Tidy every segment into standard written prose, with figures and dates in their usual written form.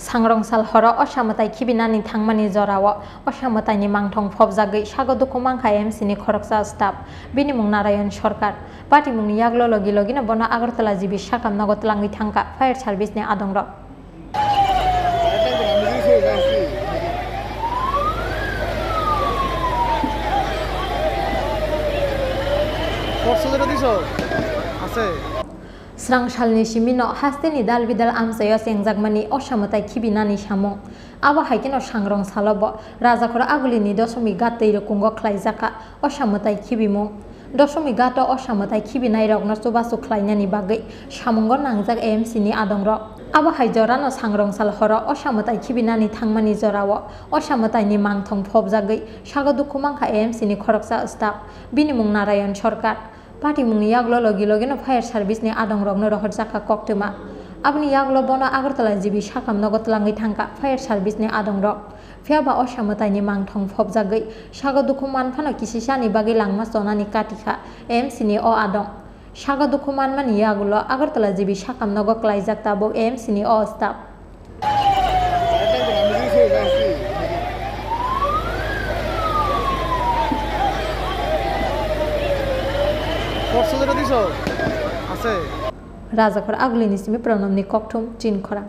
सांग्रंसाल हर असामताय खिबिनानि थांमानि जराव असामतायनि मांथं फबजागै सागदुखु मांखा एमसिनि खरकसा staff बिनि मुं नारायण सरकार पार्टी मुंनि याग्लो लगी लगिनो बना आगरतला जिबि साकाम नगतलांगै थांका फायर सार्भिसनि आदंर स्रांसालनि सिमिनो हास्तेनि दाल बिदाल आमसायो सेंजागमानि असामताय खिबिनानि सामुं आबा हाइकेनो सांग्रंसालबो राजाखर आगुलिनि दशमी गातै रकुंग ख्लाइजाका असामताय खिबिमुं दशमी गात असामताय खिबिनाय रगनो सुबासु ख्लाइनानि बागै सामुंग नांजाग एमसिनि आदंर आबा हाइजरानो सांग्रंसाल हर असामताय खिबिनानि थांमानि जराव असामतायनि मांथं फबजागै सागदुखु मांखा एमसिनि खरकसा स्टाफ बिनि मुं नारायण सरकार पार्टी मुंनि याग्लो लगी लगिनो फायर सार्भिसनि आदं रगनो रहर जाका कक्टमा आबनि याग्लो बना आगरतला जिबि साकाम नगतलांगै थांका फायर सार्भिसनि आदं रग फियाबा असामतायनि मांथं फबजागै सागदुखु मानफानो किसिसानि बागै लांमा सनानि काटिका एमसिनि अ आदं सागदुखु मानमानि याग्लो आगरतला जिबि साकाम नगक्लाइजाक ताबो एमसिनि अ स्टाफ রাজাখর আগুলিনি সিমে প্রণবনি ককঠম চিনখরা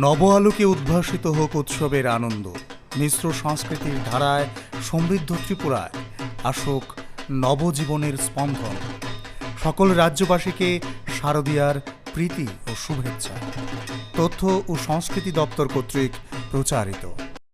নব আলোকে উদ্ভাসিত হোক উৎসবের আনন্দ মিশ্র সংস্কৃতির ধারায় সমৃদ্ধ ত্রিপুরায় আসুক নবজীবনের স্পন্দন সকল রাজ্যবাসীকে শারদীয়ার প্রীতি ও শুভেচ্ছা তথ্য ও সংস্কৃতি দপ্তর কর্তৃক প্রচারিত।